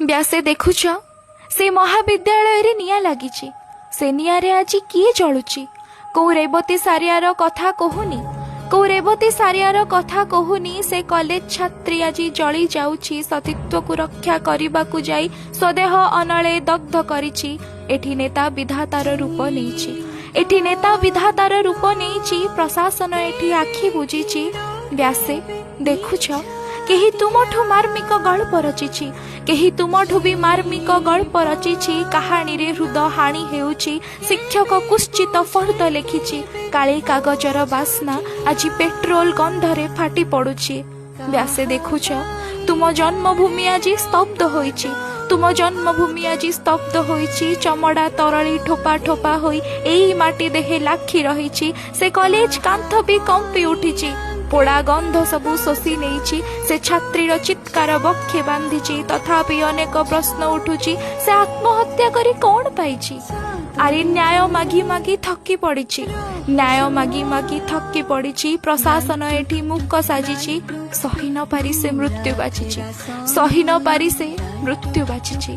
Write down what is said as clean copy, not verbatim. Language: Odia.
ବ୍ୟାସେ ଦେଖୁଛ, ସେ ମହାବିଦ୍ୟାଳୟରେ ନିଆଁ ଲାଗିଛି। ସେ ନିଆଁରେ ଆଜି କିଏ ଜଳୁଛି? କୋଉ ରେବତୀ ସାରିଆର କଥା କହୁନି, କୋଉ ରେବତୀ ସାରିଆର କଥା କହୁନି। ସେ କଲେଜ ଛାତ୍ରୀ ଆଜି ଜଳି ଯାଉଛି। ସତୀତ୍ୱକୁ ରକ୍ଷା କରିବାକୁ ଯାଇ ସ୍ୱଦେହ ଅନଳେ ଦଗ୍ଧ କରିଛି। ଏଠି ନେତା ବିଧାତାର ରୂପ ନେଇଛି, ଏଠି ନେତା ବିଧାତାର ରୂପ ନେଇଛି। ପ୍ରଶାସନ ଏଠି ଆଖି ବୁଜିଛି। ବ୍ୟାସେ ଦେଖୁଛ, କେହି ତୁମଠୁ ମାର୍ମିକ ଗଳ୍ପ ରଚିଛି, କେହି ତୁମଠୁ ବି ମାର୍ମିକ ଗଳ୍ପ ରଚିଛି। କାହାଣୀରେ ହୃଦ ହାଣି ହେଉଛି, ଶିକ୍ଷକ କୁଶ୍ଚିତ ଫର୍ଦ୍ଦ ଲେଖିଛି। କାଳି କାଗଜର ବାସ୍ନା ଆଜି ପେଟ୍ରୋଲ ଗନ୍ଧରେ ଫାଟି ପଡୁଛି। ବ୍ୟାସେ ଦେଖୁଛ, ତୁମ ଜନ୍ମଭୂମି ଆଜି ସ୍ତବ୍ଧ ହୋଇଛି, ତୁମ ଜନ୍ମଭୂମି ଆଜି ସ୍ତବ୍ଧ ହୋଇଛି। ଚମଡ଼ା ତରଳି ଠୋପା ଠୋପା ହୋଇ ଏଇ ମାଟି ଦେହେ ଲାଖି ରହିଛି। ସେ କଲେଜ କାନ୍ଥ ବି କମ୍ପି ଉଠିଛି, ପୋଡ଼ା ଗନ୍ଧ ସବୁ ଶୋଷି ନେଇଛି। ସେ ଛାତ୍ରୀର ଚିତ୍କାର ବକ୍ଷେ ବାନ୍ଧିଛି। ତଥାପି ଅନେକ ପ୍ରଶ୍ନ ଉଠୁଛି, ସେ ଆତ୍ମହତ୍ୟା କରି କ'ଣ ପାଇଛି? ଆରେ ନ୍ୟାୟ ମାଗି ମାଗି ଥକି ପଡ଼ିଛି, ନ୍ୟାୟ ମାଗି ମାଗି ଥକି ପଡ଼ିଛି। ପ୍ରଶାସନ ଏଠି ମୂକ ସାଜିଛି। ସହି ନ ପାରି ସେ ମୃତ୍ୟୁ ବାଛିଛି, ସହି ନ ପାରି ସେ ମୃତ୍ୟୁ ବାଛିଛି।